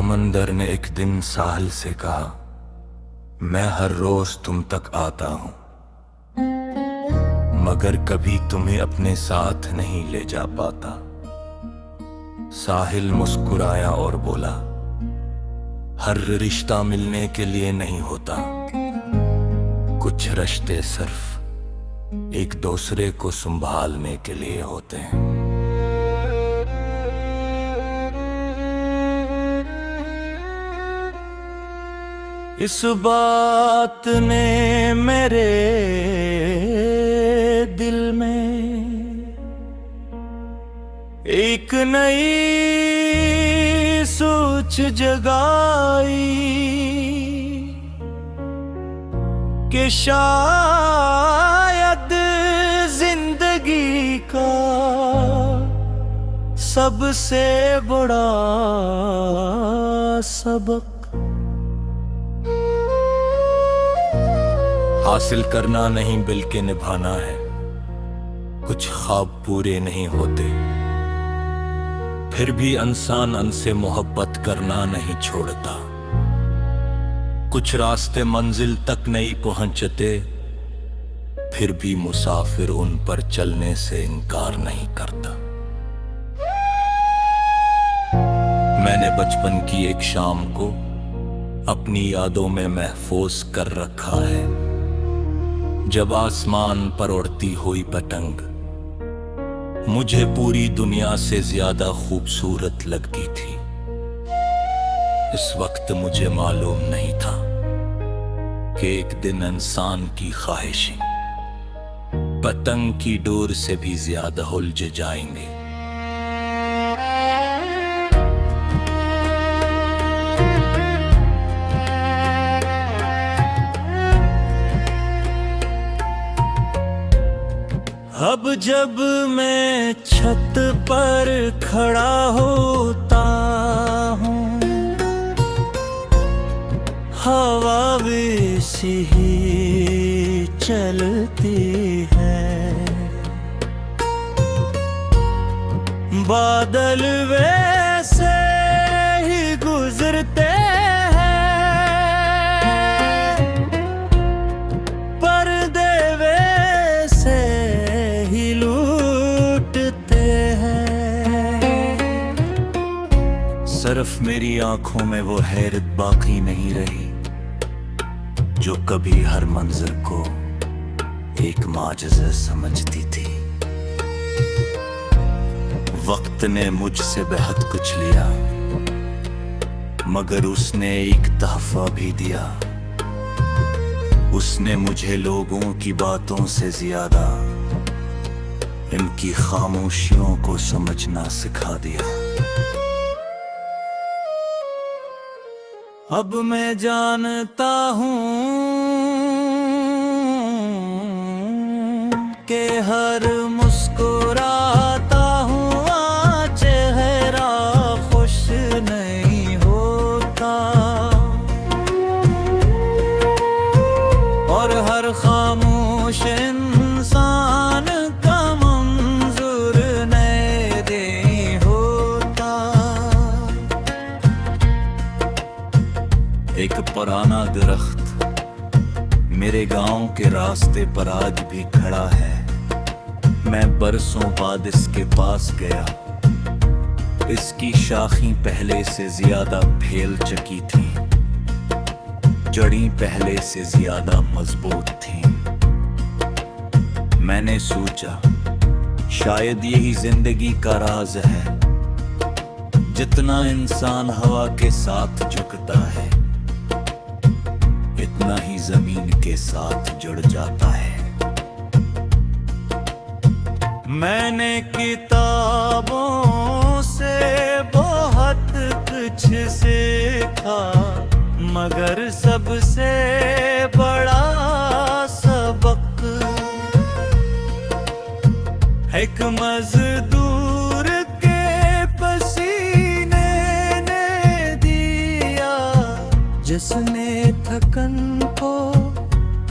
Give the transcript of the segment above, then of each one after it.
समंदर ने एक दिन साहिल से कहा, मैं हर रोज तुम तक आता हूं, मगर कभी तुम्हें अपने साथ नहीं ले जा पाता। साहिल मुस्कुराया और बोला, हर रिश्ता मिलने के लिए नहीं होता, कुछ रिश्ते सिर्फ एक दूसरे को संभालने के लिए होते हैं। इस बात ने मेरे दिल में एक नई सोच जगाई कि शायद जिंदगी का सबसे बड़ा सबक हासिल करना नहीं बल्कि निभाना है। कुछ ख्वाब पूरे नहीं होते, फिर भी इंसान उनसे मोहब्बत करना नहीं छोड़ता। कुछ रास्ते मंजिल तक नहीं पहुंचते, फिर भी मुसाफिर उन पर चलने से इनकार नहीं करता। मैंने बचपन की एक शाम को अपनी यादों में महफूज कर रखा है, जब आसमान पर उड़ती हुई पतंग मुझे पूरी दुनिया से ज्यादा खूबसूरत लगती थी। इस वक्त मुझे मालूम नहीं था कि एक दिन इंसान की ख्वाहिशें पतंग की डोर से भी ज्यादा उलझ जाएंगे। अब जब मैं छत पर खड़ा होता हूँ, हवा वैसी ही चलती है, बादल वैसे ही गुजरते सिर्फ मेरी आंखों में वो हैरत बाकी नहीं रही जो कभी हर मंजर को एक माजज़ा समझती थी। वक्त ने मुझसे बेहद कुछ लिया, मगर उसने एक तोहफा भी दिया। उसने मुझे लोगों की बातों से ज्यादा इनकी खामोशियों को समझना सिखा दिया। अब मैं जानता हूँ कि हर मुस्कुराता हुआ चेहरा खुश नहीं होता, और हर खामोश इंसान का मंजूर नहीं होता। एक पुराना दरख्त मेरे गांव के रास्ते पर आज भी खड़ा है। मैं बरसों बाद इसके पास गया, इसकी शाखें पहले से ज्यादा फैल चुकी थी, जड़ी पहले से ज्यादा मजबूत थी। मैंने सोचा शायद यही जिंदगी का राज है, जितना इंसान हवा के साथ झुकता है इतना ही जमीन के साथ जुड़ जाता है। मैंने किताबों से बहुत कुछ सीखा, मगर सबसे बड़ा सबक एक मजदूर के पसीने ने दिया, जिसने थकन को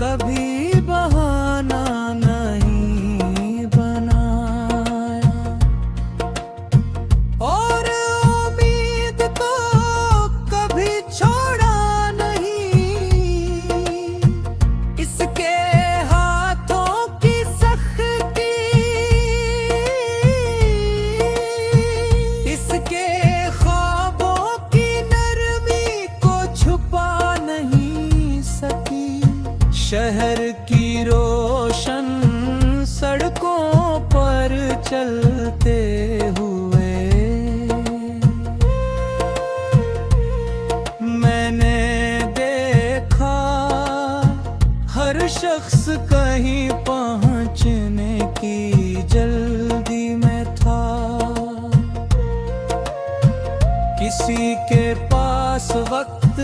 कभी बहाना नहीं बनाया, और उम्मीद तो शहर की रोशन सड़कों पर चलते हुए मैंने देखा हर शख्स कहीं पहुंचने की जल्दी में था। किसी के पास वक्त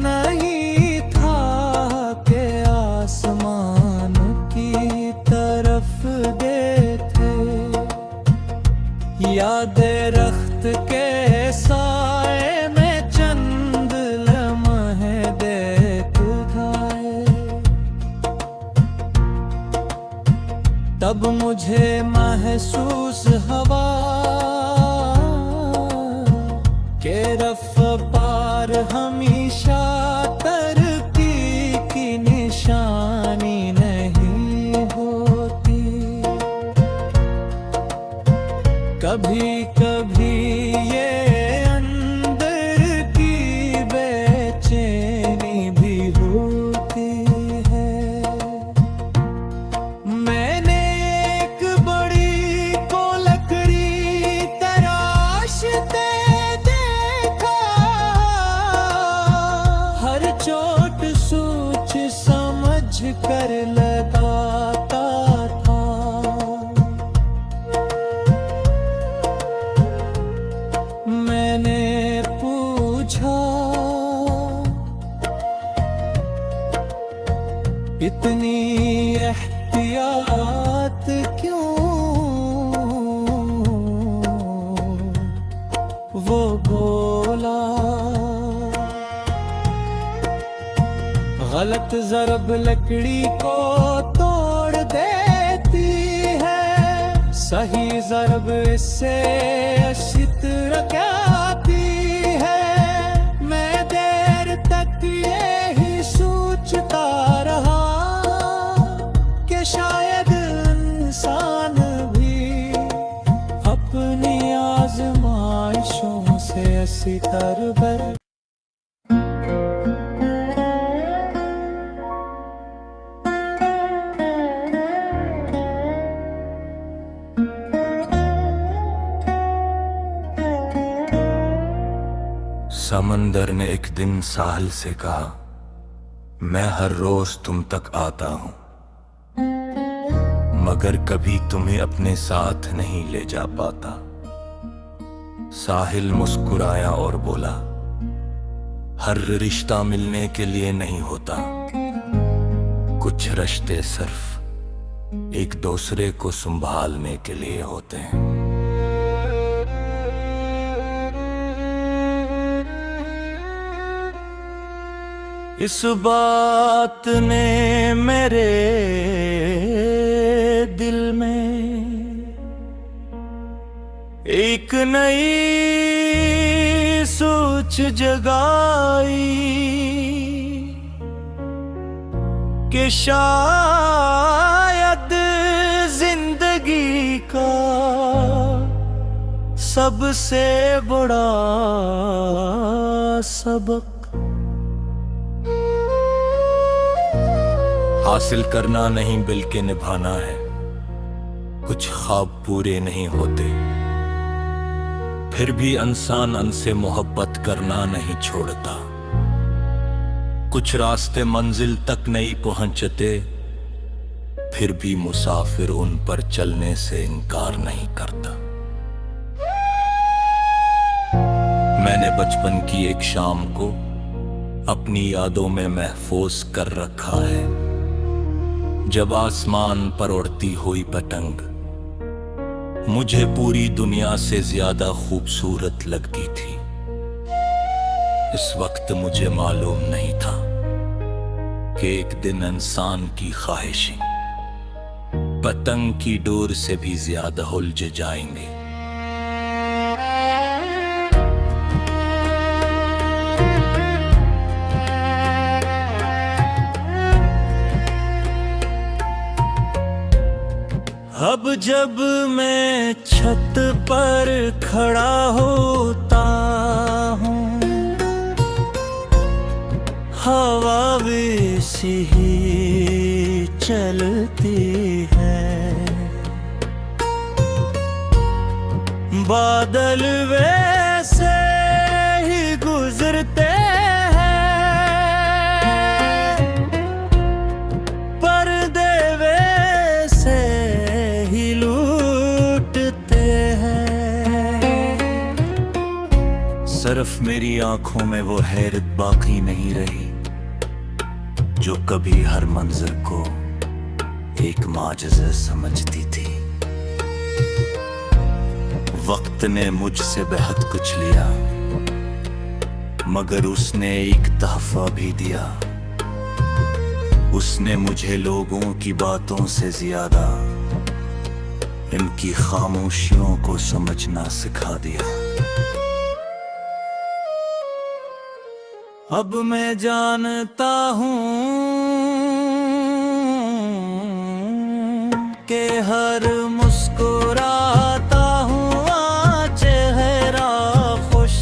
नहीं था कि आसमान की तरफ देखे। यादें रख्त के साए में चंद लम्हे देख गए। तब मुझे महसूस हवा के रफ्तार हमेशा तरक्की की निशानी नहीं होती। कभी कभी ये अंदर की बेचैनी भी होती है। मैंने एक बड़ी को लकड़ी तराशते चोट सोच समझ कर लगाता था। मैंने पूछा इतनी एहतियात क्यों? वो बोला गलत ज़रब लकड़ी को तोड़ देती है, सही ज़रब इससे शितर आती है। मैं देर तक यही सोचता रहा कि शायद इंसान भी अपनी आज़माइशों से सितर बर समंदर ने एक दिन साहिल से कहा, मैं हर रोज तुम तक आता हूं, मगर कभी तुम्हें अपने साथ नहीं ले जा पाता। साहिल मुस्कुराया और बोला, हर रिश्ता मिलने के लिए नहीं होता, कुछ रिश्ते सिर्फ एक दूसरे को संभालने के लिए होते हैं। इस बात ने मेरे दिल में एक नई सोच जगाई कि शायद जिंदगी का सबसे बड़ा सबक हासिल करना नहीं बल्कि निभाना है। कुछ ख्वाब पूरे नहीं होते, फिर भी इंसान उनसे मोहब्बत करना नहीं छोड़ता। कुछ रास्ते मंजिल तक नहीं पहुंचते, फिर भी मुसाफिर उन पर चलने से इनकार नहीं करता। मैंने बचपन की एक शाम को अपनी यादों में महफूज कर रखा है, जब आसमान पर उड़ती हुई पतंग मुझे पूरी दुनिया से ज्यादा खूबसूरत लगती थी। इस वक्त मुझे मालूम नहीं था कि एक दिन इंसान की ख्वाहिशें पतंग की डोर से भी ज्यादा उलझ जाएंगे। अब जब मैं छत पर खड़ा होता हूँ, हवा वैसी ही चलती है। बादल वैसे ही गुजरते सिर्फ मेरी आंखों में वो हैरत बाकी नहीं रही जो कभी हर मंजर को एक माजज़ा समझती थी। वक्त ने मुझसे बेहद कुछ लिया मगर उसने एक तोहफा भी दिया। उसने मुझे लोगों की बातों से ज्यादा इनकी खामोशियों को समझना सिखा दिया। अब मैं जानता हूँ कि हर मुस्कुराता हुआ चेहरा खुश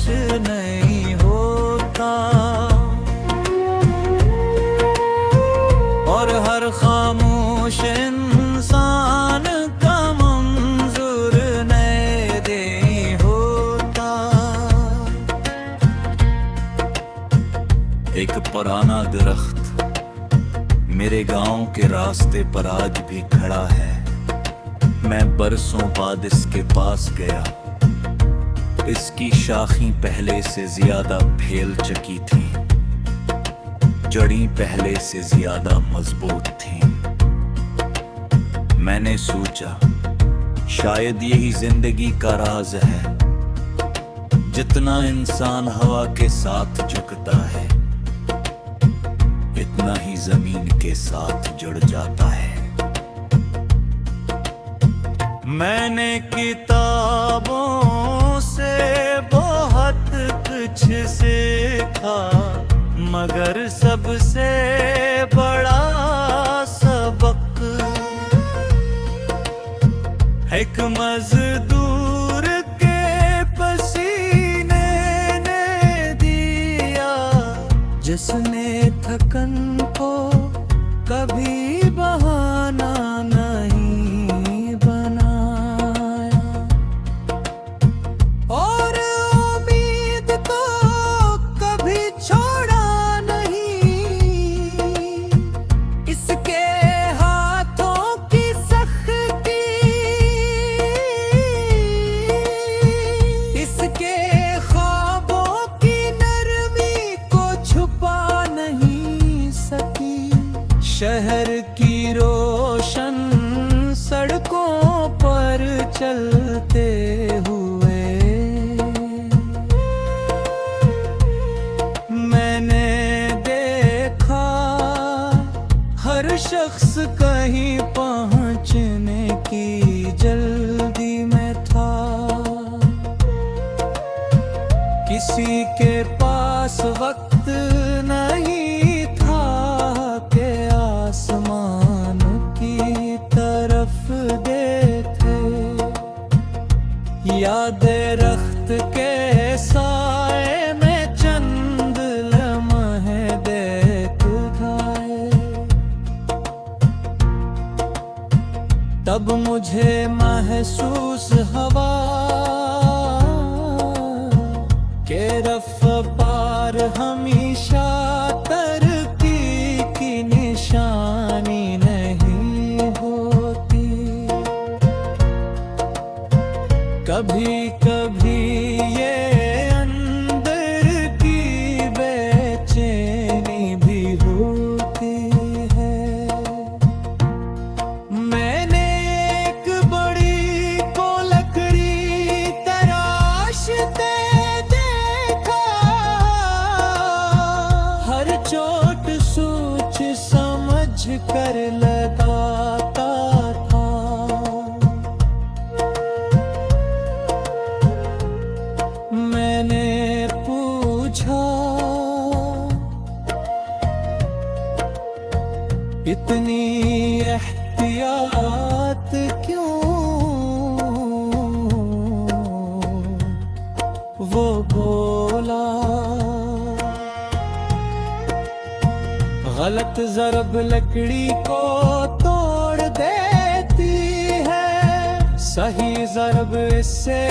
नहीं होता और हर खामोश इंसान का मंजूर नहीं होता। एक पुराना दरख्त मेरे गांव के रास्ते पर आज भी खड़ा है। मैं बरसों बाद इसके पास गया। इसकी शाखें पहले से ज्यादा फैल चुकी थी, जड़ी पहले से ज्यादा मजबूत थी। मैंने सोचा शायद यही जिंदगी का राज है। जितना इंसान हवा के साथ झुकता है इतना ही जमीन के साथ जुड़ जाता है। मैंने किताबों से बहुत कुछ सीखा मगर सबसे बड़ा सबक एक मजदूर के पसीने ने दिया, जिसने थकन को कभी बहाना नहीं बनाया और उम्मीद को कभी छोड़ा नहीं। इसके हाथों की सख्ती, इसके ख्वाबों की नरमी को छुपा नहीं सकी। शहर की रोशन सड़कों पर चलते हुए मैंने देखा हर शख्स कहीं पहुंचने की जल्दी में था। किसी के पास वक्त नहीं था कि आसमान की तरफ देखे या दरख्त के साए में चंद लम्हे देख जाए। तब मुझे महसूस हवा के रफ्तार हमेशा तरक्की की निशानी नहीं होती। कभी कभी ये अंदर की बेचैनी भी होती है। मैंने एक बड़ी को लकड़ी तराशते देखा, हर चोट सोच समझ कर लगाता था। मैंने पूछा इतनी एहतियात क्यों? वो बोला गलत ज़रब लकड़ी को सही ज़रब इससे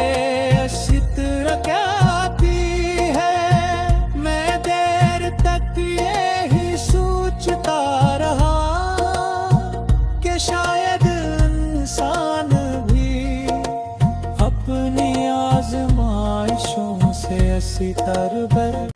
शित्र क्या आती है। मैं देर तक यही सोचता रहा कि शायद इंसान भी अपनी आजमाइशों से ऐसी तरबर।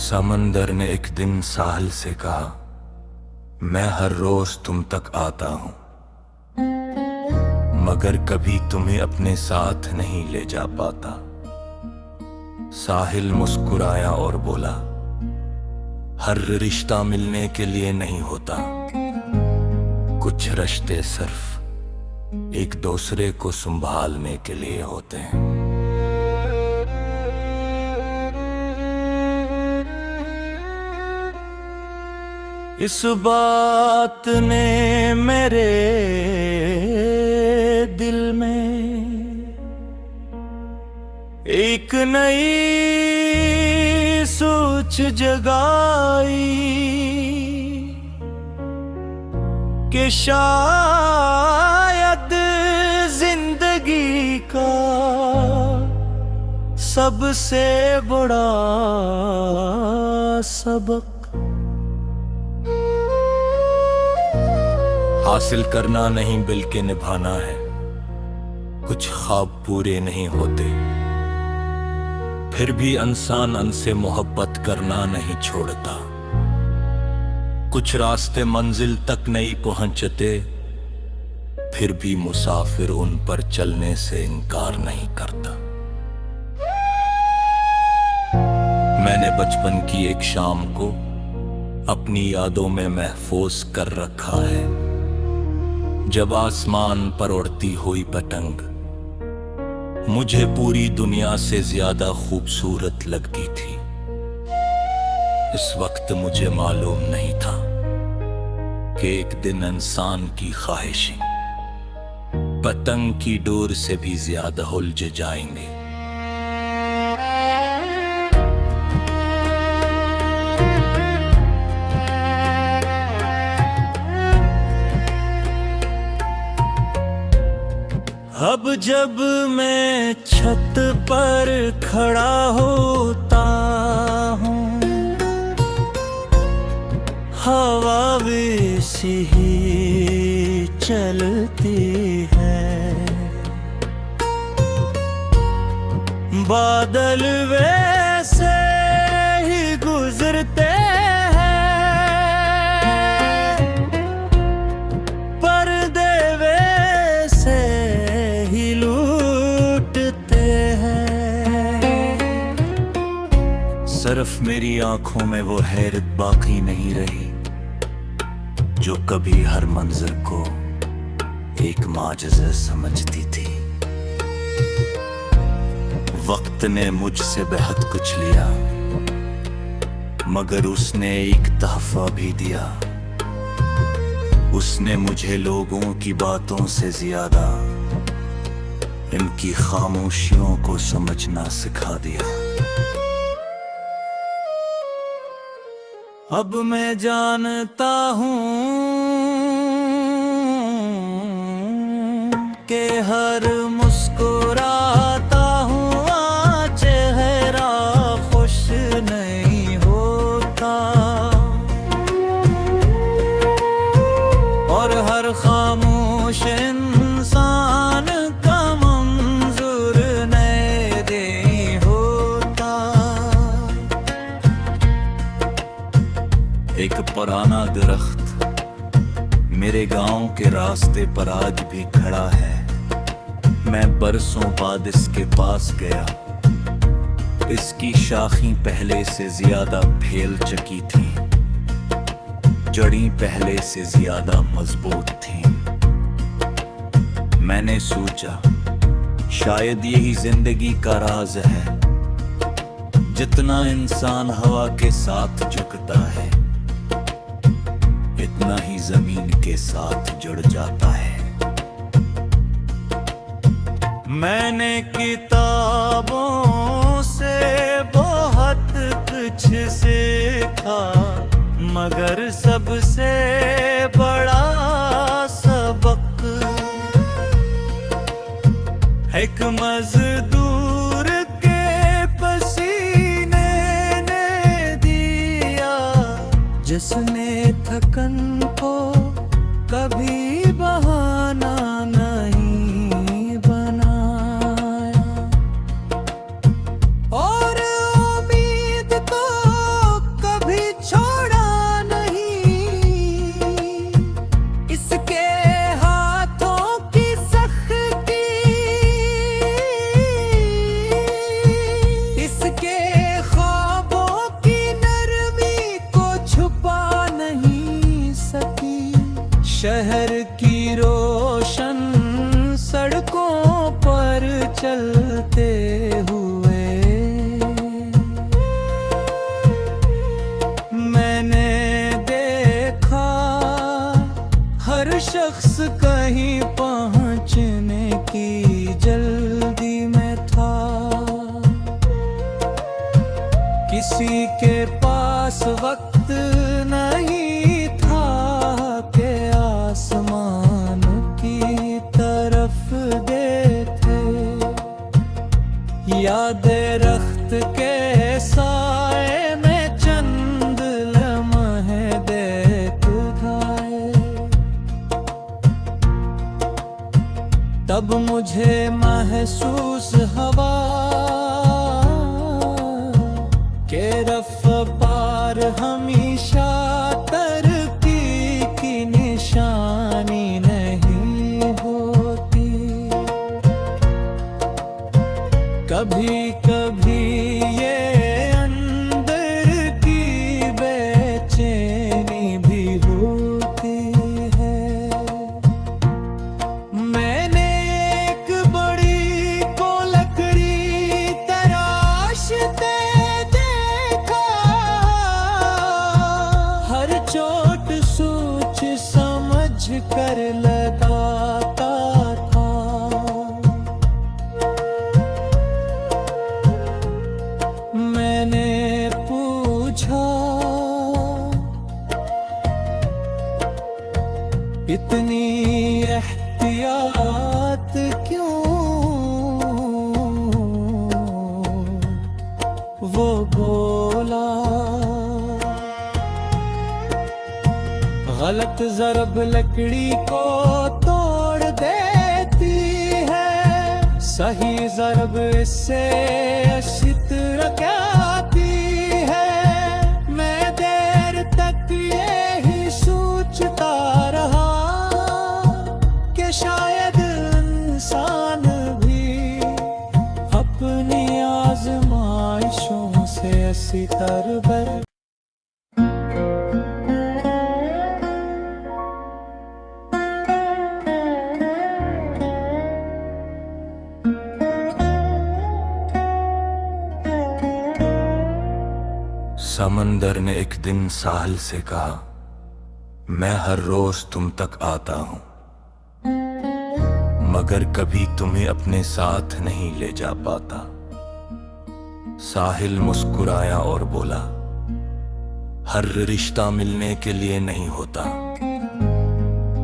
समंदर ने एक दिन साहिल से कहा, मैं हर रोज तुम तक आता हूं, मगर कभी तुम्हें अपने साथ नहीं ले जा पाता। साहिल मुस्कुराया और बोला, हर रिश्ता मिलने के लिए नहीं होता, कुछ रिश्ते सिर्फ एक दूसरे को संभालने के लिए होते हैं। इस बात ने मेरे दिल में एक नई सोच जगाई कि शायद जिंदगी का सबसे बड़ा सबक हासिल करना नहीं बल्कि निभाना है। कुछ ख्वाब पूरे नहीं होते, फिर भी इंसान उनसे मोहब्बत करना नहीं छोड़ता। कुछ रास्ते मंजिल तक नहीं पहुंचते, फिर भी मुसाफिर उन पर चलने से इनकार नहीं करता। मैंने बचपन की एक शाम को अपनी यादों में महफूज कर रखा है, जब आसमान पर उड़ती हुई पतंग मुझे पूरी दुनिया से ज्यादा खूबसूरत लगती थी। इस वक्त मुझे मालूम नहीं था कि एक दिन इंसान की ख्वाहिशें पतंग की डोर से भी ज्यादा उलझ जाएंगे। अब जब मैं छत पर खड़ा होता हूँ, हवा वैसी ही चलती है, बादल वैसे ही गुजरते हैं, पर्दे वैसे ही लूटते हैं। सिर्फ मेरी आंखों में वो हैरत बाकी नहीं रही जो कभी हर मंजर को एक माजज़ा समझती थी। वक्त ने मुझसे बेहद कुछ लिया, मगर उसने एक तोहफा भी दिया। उसने मुझे लोगों की बातों से ज्यादा इनकी खामोशियों को समझना सिखा दिया। अब मैं जानता हूँ कि हर मुस्कुराता हुआ चेहरा खुश नहीं होता, और हर खामोश इंसान का मंजूर नहीं होता। एक पुराना दरख्त मेरे गांव के रास्ते पर आज भी खड़ा है। मैं बरसों बाद इसके पास गया। इसकी शाखें पहले से ज्यादा फैल चुकी थीं, जड़ी पहले से ज्यादा मजबूत थीं। मैंने सोचा शायद यही जिंदगी का राज है। जितना इंसान हवा के साथ झुकता है, इतना ही जमीन के साथ जुड़ जाता है। मैंने किताबों से बहुत कुछ सीखा, मगर सबसे बड़ा सबक एक मजदूर के पसीने ने दिया, जिसने थकन को कभी बहाना नहीं बनाया, और उम्मीद को कभी छोड़ा नहीं। इसके हाथों की सख्ती, इसके ख्वाबों की नरमी को छुपा नहीं सकी। शहर की रोशन सड़कों पर चलते हुए मैंने देखा, हर शख्स कहीं पहुंचने की जल्दी में था। किसी के पास वक्त नहीं था कि आसमान की तरफ देखे, या दरख्त के साए में चंद लम्हे देख गए। तब मुझे महसूस हवा के रफ्तार हमेशा तरक्की की निशानी नहीं होती। कभी कभी ये अंदर की बेचैनी भी होती है। मैंने एक बड़ी को लकड़ी तराशते देखा, हर चोट सोच समझ कर लगाता था। मैंने पूछा, इतनी एहतियात क्यों? वो बोला, गलत ज़रब लकड़ी को तोड़ देती है, सही ज़रब इससे शितर आती है। मैं देर तक यही सोचता रहा कि शायद इंसान भी अपनी आजमाइशों से ऐसी तरबे। समंदर ने एक दिन साहिल से कहा, मैं हर रोज तुम तक आता हूं, मगर कभी तुम्हें अपने साथ नहीं ले जा पाता। साहिल मुस्कुराया और बोला, हर रिश्ता मिलने के लिए नहीं होता,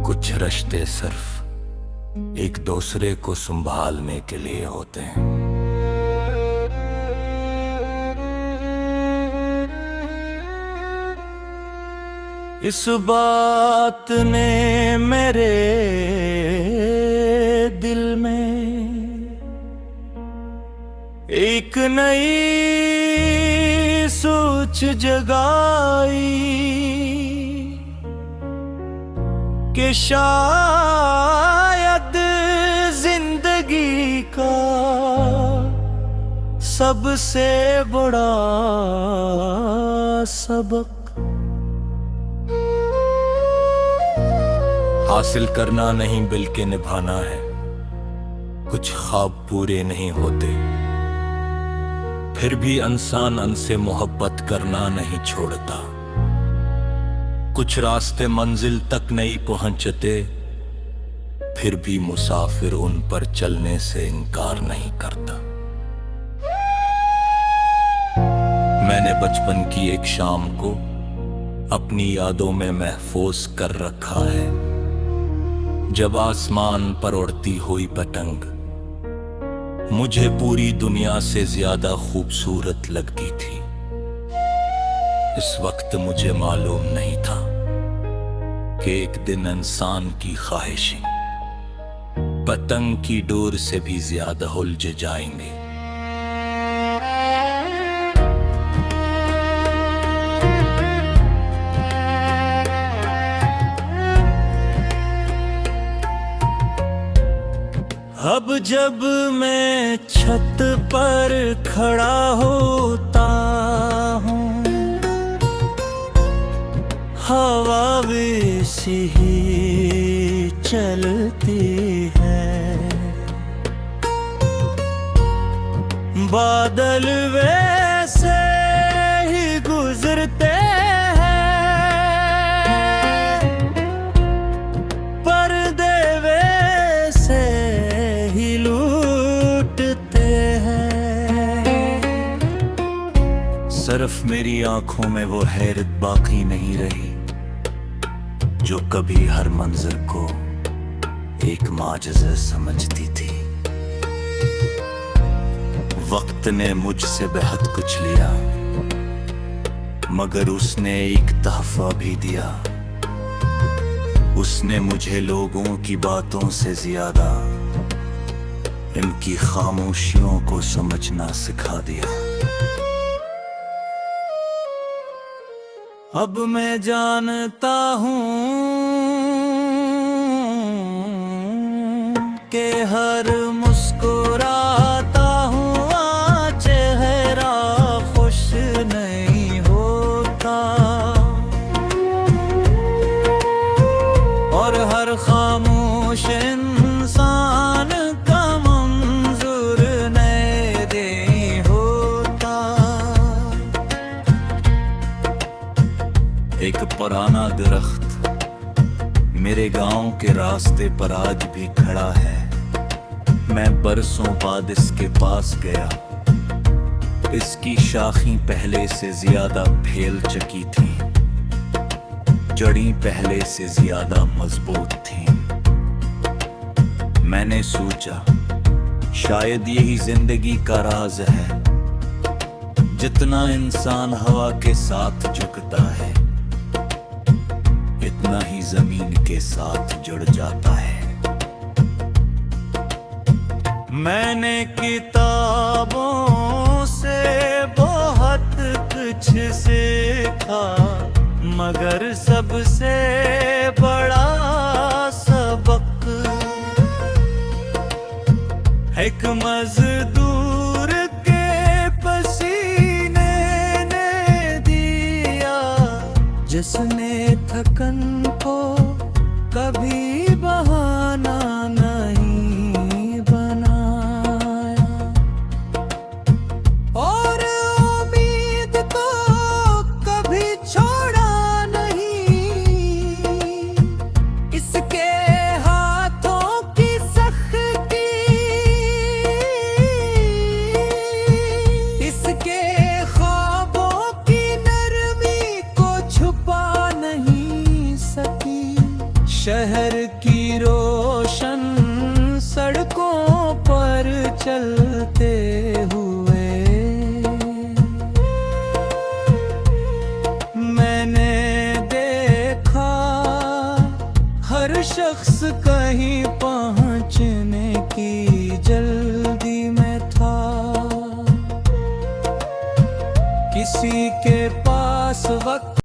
कुछ रिश्ते सिर्फ एक दूसरे को संभालने के लिए होते हैं। इस बात ने मेरे दिल में एक नई सोच जगाई कि शायद जिंदगी का सबसे बड़ा सबक हासिल करना नहीं बल्कि निभाना है। कुछ ख्वाब पूरे नहीं होते, फिर भी इंसान उनसे मोहब्बत करना नहीं छोड़ता। कुछ रास्ते मंजिल तक नहीं पहुंचते, फिर भी मुसाफिर उन पर चलने से इनकार नहीं करता। मैंने बचपन की एक शाम को अपनी यादों में महफूज कर रखा है, जब आसमान पर उड़ती हुई पतंग मुझे पूरी दुनिया से ज्यादा खूबसूरत लगती थी। इस वक्त मुझे मालूम नहीं था कि एक दिन इंसान की ख्वाहिशें पतंग की डोर से भी ज्यादा उलझ जाएंगे। अब जब मैं छत पर खड़ा होता हूँ, हवा वैसी ही चलती है, बादल वैसे ही गुजरते हैं, पर्दे वैसे ही लूटते हैं। सिर्फ मेरी आंखों में वो हैरत बाकी नहीं रही जो कभी हर मंजर को एक माजज़ा समझती थी। वक्त ने मुझसे बेहद कुछ लिया, मगर उसने एक तोहफा भी दिया। उसने मुझे लोगों की बातों से ज्यादा इनकी खामोशियों को समझना सिखा दिया। अब मैं जानता हूँ कि हर मुस्कुराता हुआ चेहरा खुश नहीं होता, और हर खामोश इंसान का मंजूर नहीं होता। एक पुराना दरख्त मेरे गांव के रास्ते पर आज भी खड़ा है। मैं बरसों बाद इसके पास गया। इसकी शाखें पहले से ज्यादा फैल चुकी थीं, जड़ी पहले से ज्यादा मजबूत थीं। मैंने सोचा शायद यही जिंदगी का राज है, जितना इंसान हवा के साथ झुकता है इतना ही जमीन के साथ जुड़ जाता है। मैंने किताबों से बहुत कुछ सीखा, मगर सबसे बड़ा सबक एक मजदूर के पसीने ने दिया, जिसने थकन को कभी बहाना नहीं बनाया, और उम्मीद को कभी छोड़ा नहीं। इसके हाथों की सख्ती, इसके ख्वाबों की नरमी को छुपा नहीं सकी। शहर की रोशन सड़कों पर चलते हुए मैंने देखा हर शख्स का